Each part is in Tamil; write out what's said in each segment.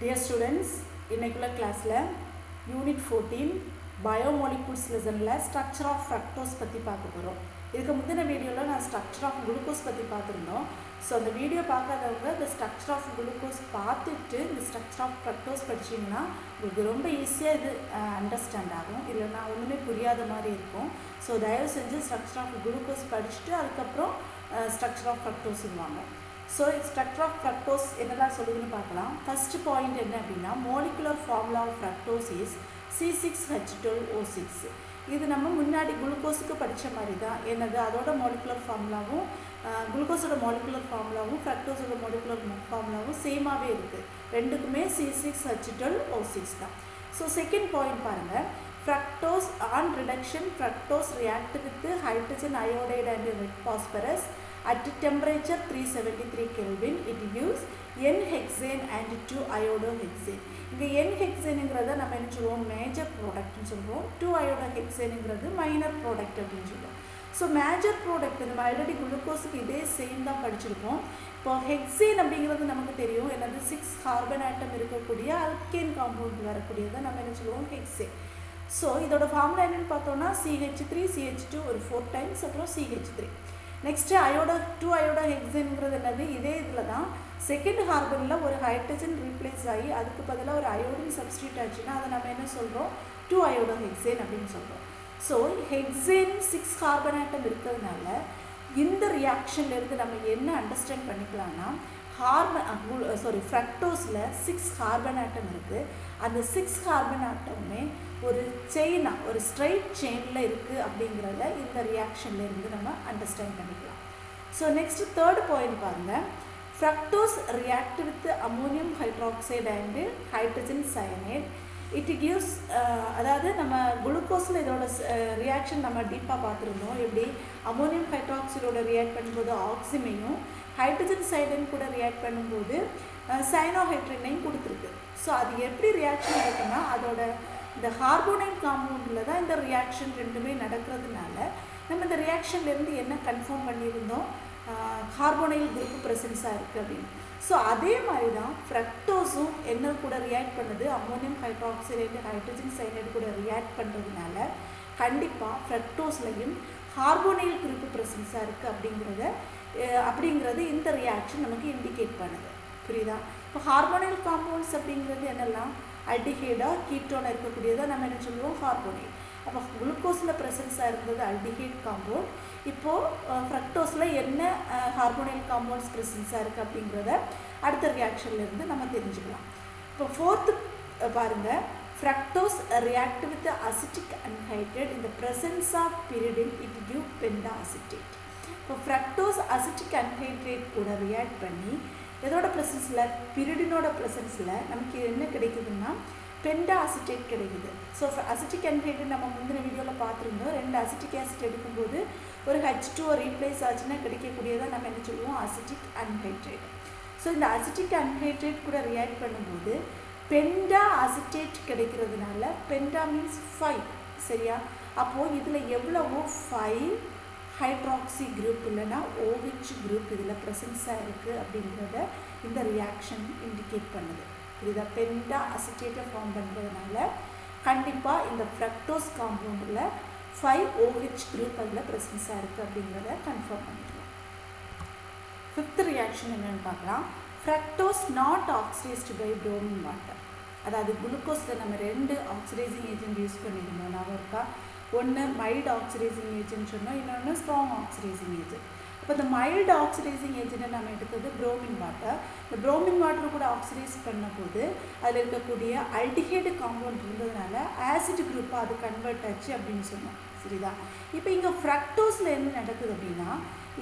Dear students, இன்னைக்குள்ள கிளாஸ்ல யூனிட் 14 பயோமாலிகுல்ஸ் லெசன்ல ஸ்ட்ரக்சர் ஆஃப் ஃப்ரக்டோஸ் பற்றி பார்க்க போகிறோம். இதுக்கு முந்தின வீடியோவில் நான் ஸ்ட்ரக்சர் ஆஃப் குளுக்கோஸ் பற்றி பார்த்துருந்தோம். ஸோ அந்த வீடியோ பார்க்காதவங்க இந்த ஸ்ட்ரக்சர் ஆஃப் குளுக்கோஸ் பார்த்துட்டு இந்த ஸ்ட்ரக்சர் ஆஃப் ஃப்ரக்டோஸ் படிச்சிங்கன்னா உங்களுக்கு ரொம்ப ஈஸியாக இது அண்டர்ஸ்டாண்ட் ஆகும், இல்லைன்னா ஒன்றுமே புரியாத மாதிரி இருக்கும். ஸோ தயவு செஞ்சு ஸ்ட்ரக்சர் ஆஃப் குளுக்கோஸ் படிச்சுட்டு அதுக்கப்புறம் ஸ்ட்ரக்சர் ஆஃப் ஃப்ரக்டோஸ் வாங்க. ஸோ ஸ்ட்ரக்சர் ஆஃப் ஃப்ரக்டோஸ் என்னெல்லாம் சொல்லுதுன்னு பார்க்கலாம். ஃபஸ்ட்டு பாயிண்ட் என்ன அப்படின்னா, molecular formula of fructose is C6H12O6. இது நம்ம முன்னாடி குளுக்கோஸுக்கு படித்த மாதிரி தான். என்னது அதோட மாலிகுலர் ஃபார்முலாவும் குளுக்கோஸோட மாலிகுலர் ஃபார்முலாவும் ஃப்ரக்டோஸோட மாலிகுலர் ஃபார்முலாவும் சேமாகவே இருக்குது. ரெண்டுக்குமே C6H12O6 தான். ஸோ செகண்ட் பாயிண்ட் பாருங்கள், fructose on reduction fructose react with hydrogen iodide and red phosphorus at temperature 373 Kelvin. It gives N-hexane and 2-iodohexane. இங்கே N-hexaneங்கிறத நம்ம என்ன சொல்லுவோம், மேஜர் ப்ராடக்ட்னு சொல்லுவோம். 2-iodohexaneங்கிறது மைனர் ப்ராடக்ட் அப்படின்னு சொல்லுவோம். ஸோ மேஜர் ப்ராடக்ட் நம்ம ஆல்ரெடி குளுக்கோஸுக்கு இதே சேம் தான் படிச்சிருக்கோம். இப்போ ஹெக்ஸேன் அப்படிங்கிறது நமக்கு தெரியும், என்னது 6 கார்பன் ஆட்டம் இருக்கக்கூடிய அல்கேன் காம்பவுண்ட் வரக்கூடியதை நம்ம என்ன சொல்லுவோம், ஹெக்ஸேன். ஸோ இதோட ஃபார்முலா என்னென்னு பார்த்தோம்னா CH3 CH2 ஒரு 4 டைம்ஸ், அப்புறம் CH3. நெக்ஸ்ட்டு 2-iodohexaneங்கிறது என்னது, இதே இதில் தான் செகண்ட் கார்பனில் ஒரு ஹைட்ரஜன் ரீப்ளேஸ் ஆகி அதுக்கு பதிலாக ஒரு அயோடின் சப்ஸ்டியூட் ஆச்சுன்னா அதை நம்ம என்ன சொல்கிறோம், 2-iodohexane அப்படின்னு சொல்கிறோம். ஸோ ஹெக்ஸேன் 6 கார்பன் ஆட்டம் இருக்கிறதுனால இந்த ரியாக்ஷன்லேருந்து நம்ம என்ன அண்டர்ஸ்டாண்ட் பண்ணிக்கலாம்னா, ஃப்ரக்டோஸில் 6 கார்பன் ஆட்டம் இருக்குது. அந்த 6 கார்பன் ஆட்டமுமே ஒரு செயினாக, ஒரு ஸ்ட்ரைட் செயினில் இருக்குது அப்படிங்கிறத இந்த ரியாக்ஷன்லேருந்து நம்ம அண்டர்ஸ்டாண்ட் பண்ணிக்கலாம். ஸோ நெக்ஸ்ட்டு தேர்ட் பாயிண்ட் பாருங்கள், fructose react with ammonium hydroxide and hydrogen cyanide. It gives, அதாவது நம்ம குளுக்கோஸில் இதோட ரியாக்ஷன் நம்ம டீப்பாக பார்த்துருந்தோம். எப்படி அமோனியம் ஹைட்ராக்சைடோட ரியாக்ட் பண்ணும்போது ஆக்சிமையும் ஹைட்ரஜன் சைடன் கூட ரியாக்ட் பண்ணும்போது சைனோஹைட்ரனையும் கொடுத்துருக்கு. ஸோ அது எப்படி ரியாக்ஷன் இருக்குன்னா, அதோட இந்த கார்போனைல் காம்பவுண்டில் தான் இந்த ரியாக்ஷன் ரெண்டுமே நடக்கிறதுனால நம்ம இந்த ரியாக்ஷன்லேருந்து என்ன கன்ஃபார்ம் பண்ணியிருந்தோம், கார்போனைல் குரூப் ப்ரெசன்ஸாக இருக்குது அப்படின்னு. ஸோ அதே மாதிரி தான் ஃப்ரக்டோஸும் என்ன கூட ரியாக்ட் பண்ணுது, அமோனியம் ஹைட்ராக்சைடு ஹைட்ரஜன் சைனைடு கூட ரியாக்ட் பண்ணுறதுனால கண்டிப்பாக ஃப்ரக்டோஸ்லையும் கார்போனைல் குரூப் ப்ரெசன்ஸாக இருக்குது அப்படிங்கிறது இந்த ரியாக்ஷன் நமக்கு இண்டிகேட் பண்ணுது. புரியுதா? இப்போ ஹார்மோனைல் காம்பவுண்ட்ஸ் அப்படிங்கிறது என்னெல்லாம், அல்டிஹைடாக கீட்டோனாக இருக்கக்கூடியதாக நம்ம என்ன சொல்லுவோம், ஹார்மோனைல். அப்போ குளுக்கோஸில் ப்ரெசன்ஸாக இருந்தது அல்டிஹைட் காம்பவுண்ட். இப்போது ஃப்ரக்டோஸில் என்ன ஹார்மோனைல் காம்பவுண்ட்ஸ் ப்ரெசன்ஸாக இருக்குது அப்படிங்கிறத அடுத்த ரியாக்ஷன்லேருந்து நம்ம தெரிஞ்சுக்கலாம். இப்போ ஃபோர்த்து பாருங்கள், fructose react with acetic anhydride இந்த presence of pyridine it give pentaacetate. இப்போ ஃப்ரக்டோஸ் அசிட்டிக் அன்ஹைட்ரேட் கூட ரியாக்ட் பண்ணி இதோட ப்ரெசன்ஸில், பிரிடினோட ப்ரெசன்ஸில் நமக்கு என்ன கிடைக்குதுன்னா பெண்டா அசிட்டேட் கிடைக்குது. ஸோ அசிட்டிக் அன்ஹைட்ரேட் நம்ம முந்தின வீடியோவில் பார்த்துருந்தோம். 2 அசிட்டிக் ஆசிட் எடுக்கும்போது ஒரு H2 ரீப்ளேஸ் ஆச்சுன்னா கிடைக்கக்கூடியதாக நம்ம என்ன சொல்லுவோம், அசிட்டிக் அன்ஹைட்ரேட். ஸோ இந்த அசிட்டிக் அன்ஹைட்ரேட் கூட ரியாக்ட் பண்ணும்போது பெண்டா அசிட்டேட் கிடைக்கிறதுனால, பெண்டா மீன்ஸ் 5, சரியா? அப்போது இதில் எவ்வளவோ 5 ஹைட்ராக்சி குரூப் இல்லைன்னா OH குரூப் இதில் ப்ரெசன்ஸாக இருக்குது அப்படிங்கிறத இந்த ரியாக்ஷன் இண்டிகேட் பண்ணுது. புரியுதா? பெண்டா அசிட்டேட்டை ஃபார்ம் பண்ணுறதுனால கண்டிப்பாக இந்த ஃப்ரக்டோஸ் காம்பவுண்டில் 5 OH குரூப் அதில் ப்ரெசன்ஸாக இருக்குது அப்படிங்கிறத கன்ஃபார்ம் பண்ணிக்கலாம். ஃபிஃப்த் ரியாக்ஷன் என்னென்னு பார்க்கலாம், fructose not oxidized by bromine water. அதாவது குளுக்கோஸில் நம்ம 2 ஆக்சிடைசிங் ஏஜென்ட் யூஸ் பண்ணியிருந்தோம். நான் இருக்கா, ஒன்று மைல்டு ஆக்சிடைசிங் ஏஜென்ட் சொன்னோம், இன்னொன்று ஸ்ட்ராங் ஆக்சிடைசிங் ஏஜென்ட். இப்போ இந்த மைல்டு ஆக்சிடைசிங் ஏஜென்ட்டை நம்ம எடுத்தது ப்ரோமின் வாட்டர். இந்த ப்ரோமின் வாட்டர் கூட ஆக்சிடைஸ் பண்ணும்போது அதில் இருக்கக்கூடிய அல்டிஹைடு காம்பவுண்ட் இருந்ததுனால ஆசிட் குரூப்பாக அது கன்வெர்ட் ஆச்சு அப்படின்னு சொன்னோம். சரிதா? இப்போ இங்கே ஃப்ரக்டோஸில் என்ன நடக்குது அப்படின்னா,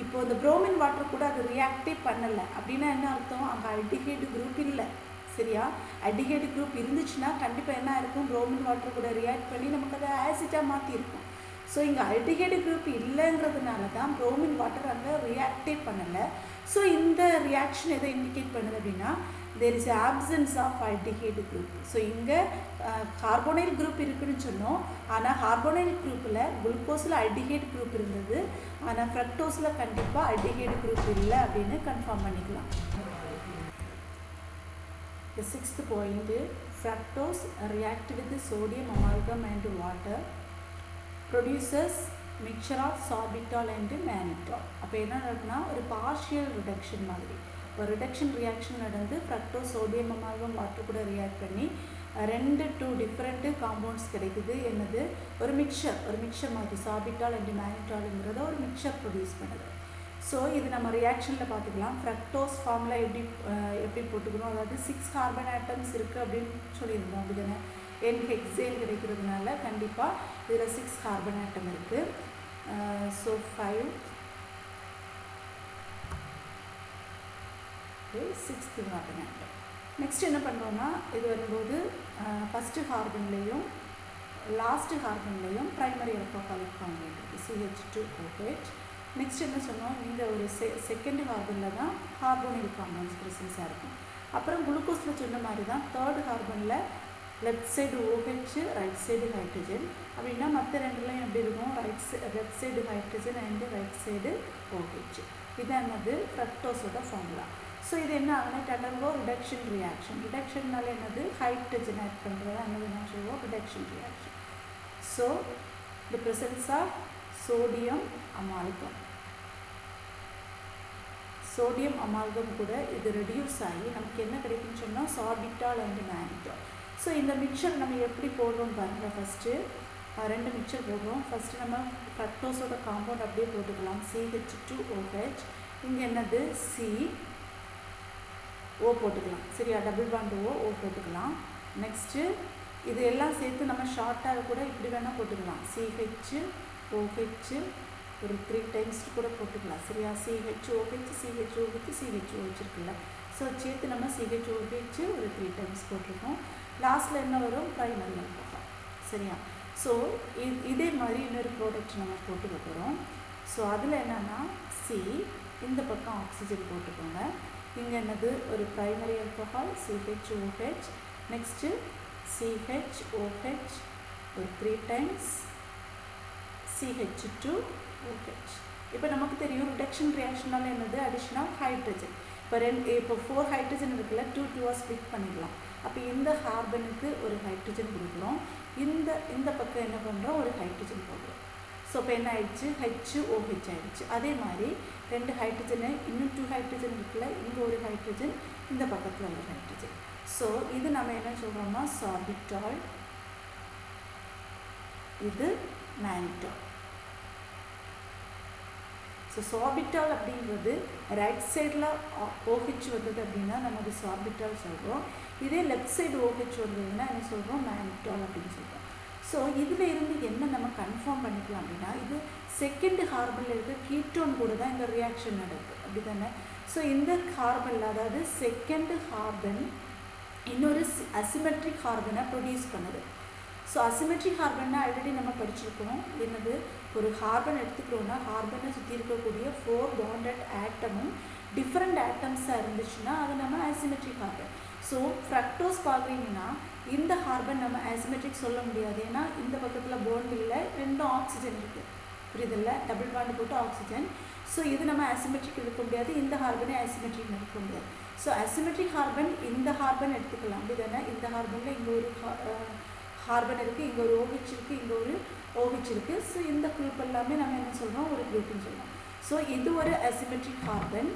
இப்போ இந்த ப்ரோமின் வாட்டர் கூட அது ரியாக்டே பண்ணலை அப்படின்னா என்ன அர்த்தம், அங்கே அல்டிஹைடு குரூப் இல்லை. சரியா? அல்டிஹைடு குரூப் இருந்துச்சுன்னா கண்டிப்பாக என்ன இருக்கும், ப்ரோமின் வாட்டர் கூட ரியாக்ட் பண்ணி நமக்கு அதை ஆசிட்டாக மாற்றிருக்கும். ஸோ இங்கே அல்டிஹைடு குரூப் இல்லைங்கிறதுனால தான் ப்ரோமின் வாட்டர் அங்கே ரியாக்டே பண்ணலை. ஸோ இந்த ரியாக்ஷன் எதை இண்டிகேட் பண்ணுது அப்படின்னா, there is absence of aldehyde group. So இங்கே கார்போனைல் குரூப் இருக்குதுன்னு சொன்னோம், ஆனால் கார்போனைல் குரூப்பில் குளுக்கோஸில் அல்டிஹைடு குரூப் இருந்தது, ஆனால் ஃப்ரக்டோஸில் கண்டிப்பாக அல்டிஹைடு குரூப் இல்லை அப்படின்னு கன்ஃபார்ம் பண்ணிக்கலாம். The sixth point, fructose react with the sodium amalgam and water produces mixture of sorbitol and mannitol. அப்போ என்ன நடக்குன்னா ஒரு பார்ஷியல் ரிடக்ஷன் மாதிரி ஒரு ரிடக்ஷன் ரியாக்ஷன் நடந்து ஃப்ரக்டோஸ் சோடியம் அமால்கம் வாட்டர் கூட ரியாக்ட் பண்ணி டூ டிஃப்ரெண்ட்டு காம்பவுண்ட்ஸ் கிடைக்குது. என்னது ஒரு மிக்சர் மாதிரி சார்பிட்டால் அண்ட் மேனிட்டாலுங்கிறத ஒரு மிக்சர் ப்ரொடியூஸ் பண்ணுது. ஸோ இது நம்ம ரியாக்ஷனில் பார்த்துக்கலாம். ஃப்ரக்டோஸ் ஃபார்முலா எப்படி போட்டுக்கணும், அதாவது 6 கார்பன் ஆட்டம்ஸ் இருக்குது அப்படின்னு சொல்லியிருந்தோம். அப்படி தானே N-ஹெக்சேன் கிடைக்கிறதுனால கண்டிப்பாக இதில் 6 கார்பன் ஆட்டம் இருக்குது. So 5 6th carbon atom. Next என்ன பண்ணுறோன்னா இது வரும்போது ஃபஸ்ட்டு கார்பன்லேயும் லாஸ்ட்டு கார்பன்லேயும் ப்ரைமரி ஆல்கஹாலிக் காம்பவுண்ட் இருக்குது CH2OH. நெக்ஸ்ட் என்ன சொன்னோம், இந்த ஒரு செகண்ட் கார்பனில் தான் கார்போனில் காம்பவுண்ட்ஸ் ப்ரெசன்ஸாக இருக்கும். அப்புறம் குளுக்கோஸில் சொன்ன மாதிரி தான் தேர்ட் கார்பனில் left side OH right side hydrogen. அப்படின்னா மற்ற ரெண்டுலையும் எப்படி இருக்கும், left side hydrogen and right side OH. இதான் என்னது ஃப்ரக்டோஸோட ஃபார்முலா. ஸோ இது என்ன ஆகுனா டண்டர்கோ ரிடக்ஷன் ரியாக்ஷன். ரிடக்ஷன்னால என்னது ஹைட்ரஜன் ஆட் பண்ணுறது என்னது நான் சொல்லுவோம் reduction reaction. So the presence of sodium amalgam கூட இது ரெடியூஸ் ஆகி நமக்கு என்ன கிடைக்குன்னு சொன்னால் சார்பிட்டால் அண்ட் மேனிட்டால். ஸோ இந்த மிக்சர் நம்ம எப்படி போடுறோம் பாருங்கள். ஃபஸ்ட்டு 2 மிக்சர் போடுறோம். ஃபஸ்ட்டு நம்ம ஃப்ரக்டோஸோட காம்பவுண்ட் அப்படியே போட்டுக்கலாம் CH2OH. இங்கே என்னது CO போட்டுக்கலாம். சரியா, டபுள் பாண்ட் O போட்டுக்கலாம். நெக்ஸ்ட்டு இது எல்லாம் சேர்த்து நம்ம ஷார்ட்டாக கூட இப்படி வேணால் போட்டுக்கலாம். CH-OH ஒரு 3 டைம்ஸ் கூட போட்டுக்கலாம். சரியா, CH-OH இருக்குல்ல. ஸோ சேர்த்து நம்ம CH-OH ஒரு 3 டைம்ஸ் போட்டிருக்கோம். லாஸ்ட்டில் என்ன வரும், ப்ரைமரி ஆல்கஹால். சரியா, ஸோ இதே மாதிரி இன்னொரு ப்ராடக்ட் நம்ம போட்டுக்க போகிறோம். ஸோ அதில் என்னென்னா இந்த பக்கம் ஆக்சிஜன் போட்டுக்கோங்க. இங்கே என்னது ஒரு primary alcohol CH-OH. Next CH-OH ஒரு 3 டைம்ஸ் CH2OH. இப்போ நமக்கு தெரியும் ரிடக்ஷன் ரியாக்ஷனால என்னது அடிஷனல் ஹைட்ரஜன். இப்போ 4 ஹைட்ரஜன் இருக்குல்ல, 2 ஸ்ப்ளிட் பண்ணிடலாம். அப்போ இந்த கார்பனுக்கு ஒரு ஹைட்ரஜன் கொடுக்குறோம், இந்த பக்கம் என்ன பண்ணுறோம் ஒரு ஹைட்ரஜன் போடுறோம். ஸோ இப்போ என்ன ஆயிடுச்சு, HOH ஆயிடுச்சு. அதே மாதிரி 2 ஹைட்ரஜனு இன்னும் 2 ஹைட்ரஜன் இருக்குல்ல, இங்கே ஒரு ஹைட்ரஜன், இந்த பக்கத்தில் ஒரு ஹைட்ரஜன். ஸோ இது நம்ம என்ன சொல்கிறோம்னா சார்பிட்டால், இது மேனிட்டால். ஸோ சார்பிட்டால் அப்படிங்கிறது ரைட் சைடில் OH வந்தது அப்படின்னா நம்ம அது சார்பிட்டால் சொல்கிறோம். இதே லெஃப்ட் சைடு OH வந்ததுன்னா என்ன சொல்கிறோம், மேனிட்டால் அப்படின்னு சொல்கிறோம். ஸோ இதில் இருந்து என்ன நம்ம கன்ஃபார்ம் பண்ணிக்கலாம் அப்படின்னா இது செகண்ட் கார்பனில் இருக்க கீட்டோன் கூட தான் இந்த ரியாக்ஷன் நடக்குது. அப்படி தானே. ஸோ இந்த கார்பனில் அதாவது செகண்ட் கார்பன் இன்னொரு அசிமெட்ரிக் கார்பனை ப்ரொடியூஸ் பண்ணுது. ஸோ அசிமெட்ரிக் கார்பன்னா ஆல்ரெடி நம்ம படிச்சிருக்கோம். என்னது, ஒரு கார்பன் எடுத்துக்கிறோன்னா கார்பனை சுற்றி இருக்கக்கூடிய 4 பாண்டட் ஆட்டமும் டிஃப்ரெண்ட் ஆட்டம்ஸாக இருந்துச்சுன்னா அது நம்ம அசிமெட்ரிக் கார்பன். ஸோ ஃப்ரக்டோஸ் பார்க்குறீங்கன்னா இந்த கார்பன் நம்ம அசிமெட்ரிக் சொல்ல முடியாது. ஏன்னா இந்த பக்கத்தில் பாண்ட் இல்லை, 2 ஆக்சிஜன் இருக்குது. புரியுதில்ல, டபுள் பாண்ட் போட்டு ஆக்சிஜன். ஸோ இது நம்ம அசிமெட்ரிக் எடுக்க முடியாது, இந்த கார்பனே அசிமெட்ரிக் எடுக்க முடியாது. ஸோ அசிமெட்ரிக் கார்பன் இந்த கார்பன் எடுத்துக்கலாம். அப்படி தானே. இந்த கார்பனில் இங்கே ஒரு கார்பன் இருக்குது, இங்கே ஒரு OH இருக்குது, இங்கே ஒரு OH இருக்குது. ஸோ இந்த குரூப் எல்லாமே நம்ம என்ன சொல்கிறோம், ஒரு குரூப்னு சொல்கிறோம். ஸோ இது ஒரு அசிமெட்ரிக் கார்பன்.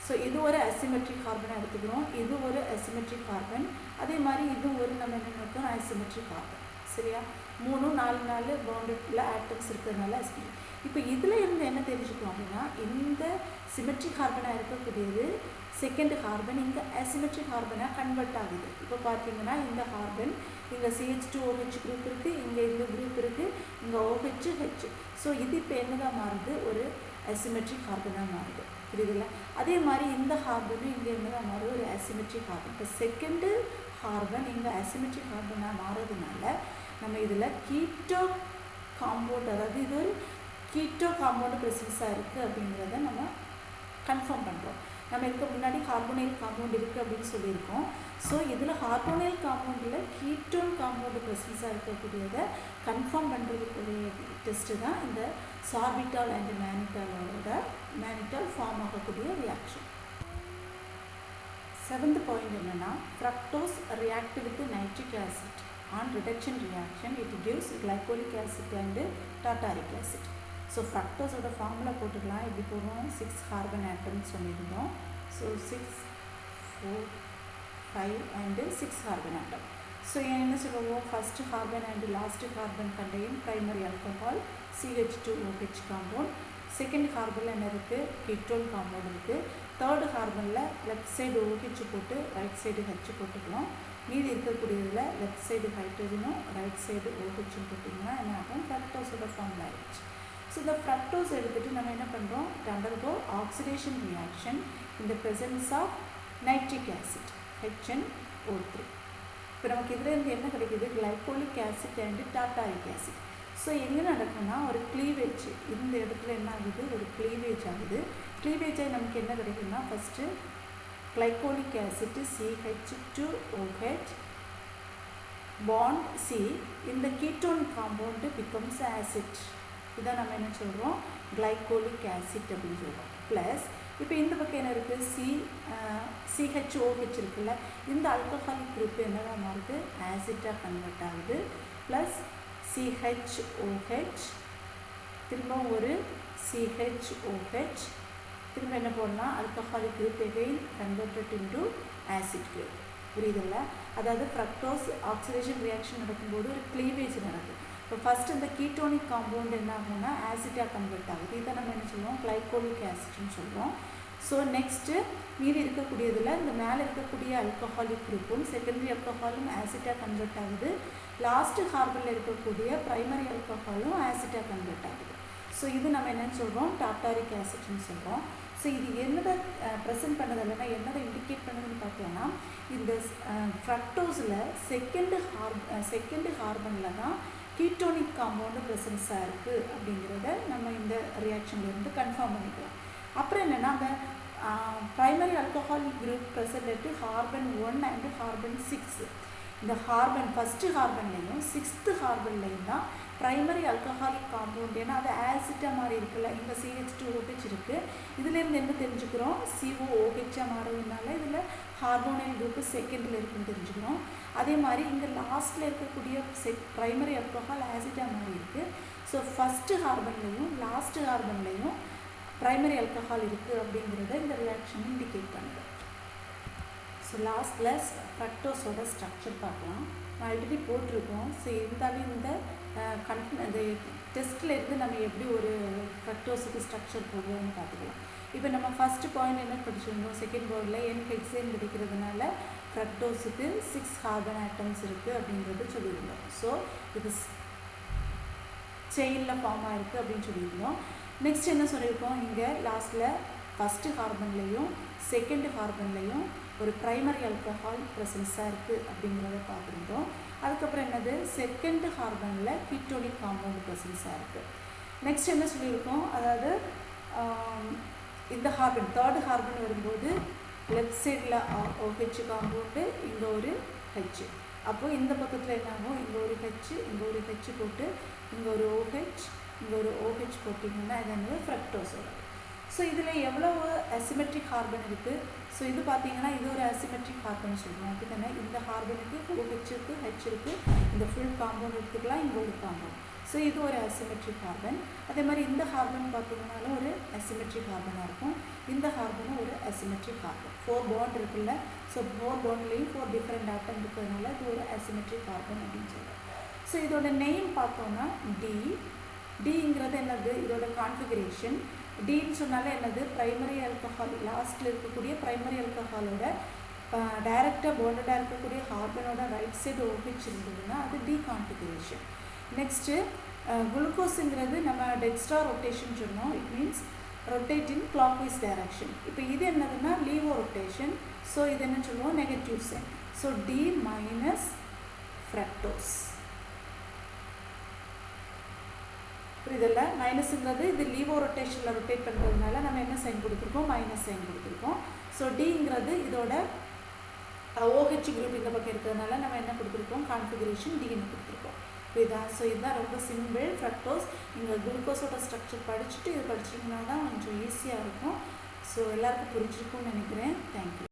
ஸோ இது ஒரு அசிமெட்ரிக் கார்பனை எடுத்துக்கிறோம், இது ஒரு அசிமெட்ரிக் கார்பன். அதே மாதிரி இது ஒரு நம்ம என்ன நினைக்கிறோம் அசிமெட்ரிக் கார்பன். சரியா, 3 4 பாண்டட்ல ஆட்டம்ஸ் இருக்கிறதுனால அசிமெட்ரிக். இப்போ இதில் இருந்து என்ன தெரிஞ்சுக்கலாம் அப்படின்னா இந்த சிமெட்ரிக் கார்பனாக இருக்கக்கூடியது செகண்ட் கார்பன் இங்கே அசிமெட்ரிக் கார்பனாக கன்வெர்ட் ஆகுது. இப்போ பார்த்தீங்கன்னா இந்த கார்பன் இங்கே CH2OH குரூப் இருக்குது, இங்கே இந்த குரூப் இருக்குது, இங்கே OH. ஸோ இது இப்போ என்னதான் மாறுது, ஒரு அசிமெட்ரிக் கார்பனாக மாறுது. புரியுதுல்ல. அதே மாதிரி இந்த கார்பனும் இங்கே என்னதான் மாறுது, ஒரு அசிமெட்ரிக் கார்பன். இப்போ செகண்டு கார்பன் இங்கே அசிமெட்ரிக் கார்பனாக மாறுறதுனால நம்ம இதில் கீட்டோ காம்பவுண்ட், அதாவது இது ஒரு கீட்டோ காம்பவுண்ட் ப்ரெசன்ஸாக இருக்குது அப்படிங்கிறத நம்ம கன்ஃபார்ம் பண்ணுறோம். நம்ம இதுக்கு முன்னாடி கார்போனைல் காம்பவுண்ட் இருக்குது அப்படின்னு சொல்லியிருக்கோம். ஸோ இதில் கார்போனைல் காம்பவுண்டில் கீட்டோன் காம்பவுண்ட் ப்ரெசன்ஸாக இருக்கக்கூடியதை கன்ஃபார்ம் பண்ணுறதுக்குரிய டெஸ்ட்டு தான் இந்த சார்பிட்டால் அண்ட் மேனிட்டால் ஃபார்ம் ஆகக்கூடிய ரியாக்ஷன். செவன்த் பாயிண்ட் என்னென்னா fructose react with nitric acid on reduction reaction it gives glycolic acid and tartaric acid. So ஃப்ரக்டோஸோட ஃபார்முலா போட்டுக்கலாம். எப்படி போடுவோம்? 6 கார்பன் ஆட்டம்ஸ் சொல்லியிருந்தோம். So 6 4 5 and 6 carbon atom. So என்ன சொல்லுவோம்? First carbon and last carbon கண்டையும் primary alcohol CH2OH compound. Second கார்பனில் என்ன இருக்குது? கீட்டோன் காம்பவுண்ட் இருக்குது. தேர்டு கார்பனில் லெஃப்ட் சைடு OH போட்டு ரைட் சைடு H போட்டுக்கலாம். மீதி இருக்கக்கூடியதில் லெஃப்ட் சைடு ஹைட்ரஜனும் ரைட் சைடு OH போட்டிங்கன்னா என்ன ஆகும்? ஃப்ரக்டோஸோட ஃபார்முலா ஆயிடுச்சு. ஸோ இந்த ஃப்ரக்டோஸ் எடுத்துகிட்டு நம்ம என்ன பண்ணுறோம்? undergo oxidation reaction in the presence of nitric acid HNO3. இப்போ நமக்கு இதில் இருந்து என்ன கிடைக்குது? Glycolic acid and tartaric acid. So எங்கே நடக்கும்னா ஒரு க்ளீவேஜ், இந்த இடத்துல என்ன ஆகுது? ஒரு க்ளீவேஜ் ஆகுது. க்ளீவேஜாக நமக்கு என்ன கிடைக்குதுன்னா first glycolic acid CH2OH bond C in the ketone compound becomes acid. இதான் நம்ம என்ன சொல்கிறோம்? glycolic acid அப்படின்னு சொல்கிறோம். ப்ளஸ் இப்போ இந்த பக்கம் என்ன இருக்குது? CHOH இருக்குல்ல, இந்த ஆல்கஹாலிக் குரூப் என்னதான் மாறுது? ஆசிட்டாக கன்வெர்ட் ஆகுது. ப்ளஸ் CHOH திரும்ப ஒரு CHOH திரும்ப என்ன போடலாம்? Alcoholic group again converted into acid group. புரியுதில்ல? அதாவது ஃப்ரக்டோஸ் ஆக்சிடேஷன் ரியாக்ஷன் நடக்கும்போது ஒரு க்ளீவேஜ் நடக்குது. இப்போ ஃபஸ்ட்டு இந்த கீட்டோனிக் காம்பவுண்ட் என்ன ஆகும்னா ஆசிட்டாக கன்வெர்ட் ஆகுது. இதை நம்ம என்ன சொல்லுவோம்? கிளைகோலிக் ஆசிட்னு சொல்கிறோம். ஸோ நெக்ஸ்ட்டு மீதி இருக்கக்கூடியதில் இந்த மேலே இருக்கக்கூடிய ஆல்கஹாலிக் குரூப்பும் செகண்டரி ஆல்கஹாலும் ஆசிட்டாக கன்வெர்ட் ஆகுது. லாஸ்ட்டு கார்பனில் இருக்கக்கூடிய ப்ரைமரி ஆல்கஹாலும் ஆசிட்டாக கன்வெர்ட் ஆகுது. ஸோ இது நம்ம என்னென்னு சொல்கிறோம்? டார்டாரிக் ஆசிட்னு சொல்கிறோம். ஸோ இது என்னதை ப்ரெசென்ட் பண்ணது இல்லைன்னா என்னதை இண்டிகேட் பண்ணுதுன்னு பார்த்தோன்னா இந்த ஃப்ரக்டோஸில் செகண்டு கார்பனில் தான் கீட்டோனிக் காம்பவுண்டு ப்ரெசன்ஸாக இருக்குது அப்படிங்கிறத நம்ம இந்த ரியாக்ஷன்லேருந்து கன்ஃபார்ம் பண்ணிக்கலாம். அப்புறம் என்னென்னா அந்த primary alcoholic group present at carbon 1 and carbon 6. இந்த கார்பன் ஃபஸ்ட்டு கார்பன்லேயும் 6th கார்பன்லேயும் தான் ப்ரைமரி ஆல்கஹாலிக் காம்பவுண்ட். ஏன்னா அது ஆசிட்டாக மாறி இருக்குல்ல, இங்கே CH2OH இருக்குது. இதுலேருந்து என்ன தெரிஞ்சுக்கிறோம்? COOH மாறுறதுனால இதில் ஹார்மோனியல் குரூப்பு செகண்டில் இருக்குன்னு தெரிஞ்சுக்கிறோம். அதே மாதிரி இங்கே லாஸ்ட்டில் இருக்கக்கூடிய ப்ரைமரி ஆல்கஹால் ஆசிட்டாக மாறி இருக்குது. ஸோ ஃபஸ்ட்டு கார்பன்லேயும் லாஸ்ட்டு கார்பன்லேயும் ப்ரைமரி ஆல்கஹால் இருக்குது அப்படிங்கிறத இந்த ரியாக்ஷன் இண்டிகேட் பண்ணுது. ஸோ லாஸ்ட்டில் ஃப்ரக்டோஸோட ஸ்ட்ரக்சர் பார்க்கலாம். ஆல்ரெடி போட்டிருக்கோம். ஸோ இருந்தாலும் இந்த இந்த டெஸ்ட்டில் இருந்து நம்ம எப்படி ஒரு ஃப்ரக்டோஸுக்கு ஸ்ட்ரக்சர் போடுவோம்னு பார்த்துக்கலாம். இப்போ நம்ம ஃபஸ்ட்டு பாயிண்ட் என்ன படிச்சிருந்தோம்? செகண்ட் பாயிண்டில் என் ஹெக்ஸேன் கிடைக்கிறதுனால ஃப்ரக்டோஸுக்கு 6 கார்பன் ஆட்டம்ஸ் இருக்குது அப்படிங்கிறது சொல்லியிருந்தோம். ஸோ இது செயினில் ஃபார்ம் ஆகிருக்கு அப்படின்னு சொல்லியிருந்தோம். நெக்ஸ்ட் என்ன சொல்லியிருக்கோம்? இங்கே லாஸ்ட்டில் ஃபஸ்ட்டு கார்பன்லேயும் செகண்ட் கார்பன்லேயும் ஒரு ப்ரைமரி ஆல்கஹால் ப்ரெசன்ஸாக இருக்குது அப்படிங்கிறத பார்த்துருந்தோம். அதுக்கப்புறம் என்னது? செகண்ட் கார்பனில் கீட்டோனிக் காம்பவுண்ட் ப்ரெசன்ஸாக இருக்குது. நெக்ஸ்ட் என்ன சொல்லியிருக்கோம்? அதாவது இந்த கார்பன் தேர்டு கார்பன் வரும்போது லெஃப்ட் சைடில் OH காம்பவுண்டு, இங்கே ஒரு H. அப்போது இந்த பக்கத்தில் என்ன ஆகும்? இங்கே ஒரு H, இங்கே ஒரு H போட்டு இங்கே ஒரு OH, இங்கே ஒரு OH போட்டிங்கன்னா இது என்னது? ஃப்ரக்டோஸோட. ஸோ இதில் எவ்வளவு அசிமெட்ரிக் கார்பன் இருக்குது? ஸோ இது பார்த்தீங்கன்னா இது ஒரு அசிமெட்ரிக் கார்பன் சொல்லுவோம். அப்படி தானே? இந்த கார்பனுக்கு OH இருக்குது, H இருக்குது, இந்த ஃபுல் காம்பவுண்ட் எடுத்துக்கலாம், இங்கே ஒரு காம்பவுண்ட். ஸோ இது ஒரு அசிமெட்ரிக் கார்பன். அதே மாதிரி இந்த கார்பன் பார்த்தீங்கன்னாலும் ஒரு அசிமெட்ரிக் கார்பனாக இருக்கும். இந்த கார்பனும் ஒரு அசிமெட்ரிக் கார்பன். 4 பாண்ட் இருக்குல்ல. ஸோ 4 பாண்ட்லேயும் 4 டிஃப்ரெண்ட் ஆட்டம் இருக்கிறதுனால இது ஒரு அசிமெட்ரிக் கார்பன் அப்படின்னு சொல்கிறோம். ஸோ இதோட நேம் பார்த்தோன்னா டிங்கிறது என்னது? இதோட கான்ஃபிகரேஷன். டின்னு சொன்னாலே என்னது? ப்ரைமரி ஆல்கஹால் லாஸ்ட்டில் இருக்கக்கூடிய ப்ரைமரி ஆல்கஹாலோட டைரெக்டாக பாண்டடாக இருக்கக்கூடிய கார்பனோட ரைட் சைடு OH இருந்ததுன்னா அது டி கான்ஃபிகரேஷன். நெக்ஸ்ட்டு குளுக்கோஸுங்கிறது நம்ம டெக்ஸ்ட்ரா ரொட்டேஷன் சொன்னோம். It means rotate in clockwise direction. இப்போ இது என்னதுன்னா லீவோ ரொட்டேஷன். ஸோ இது என்ன சொல்லுவோம்? Negative sign. So D minus fructose. புரியுதில்ல? மைனஸுங்கிறது இது லீவோ ரொட்டேஷனில் ரொட்டேட் பண்ணுறதுனால நம்ம என்ன சைன் கொடுத்துருக்கோம்? மைனஸ் சைன் கொடுத்துருக்கோம். ஸோ டிங்கிறது இதோட OH குரூப் இந்த பக்கம் இருக்கிறதுனால நம்ம என்ன கொடுத்துருக்கோம்? கான்ஃபிகரேஷன் டின்னு கொடுத்துருக்கோம். புரியுதா? ஸோ இதுதான் ரொம்ப சிம்பிள் ஃப்ரக்டோஸ். நீங்கள் குளுக்கோஸோட ஸ்ட்ரக்சர் படிச்சுட்டு இது படிச்சிங்கன்னா தான் கொஞ்சம் ஈஸியாக இருக்கும். ஸோ எல்லாருக்கும் புரிஞ்சிருக்கும்னு நினைக்கிறேன். தேங்க்யூ.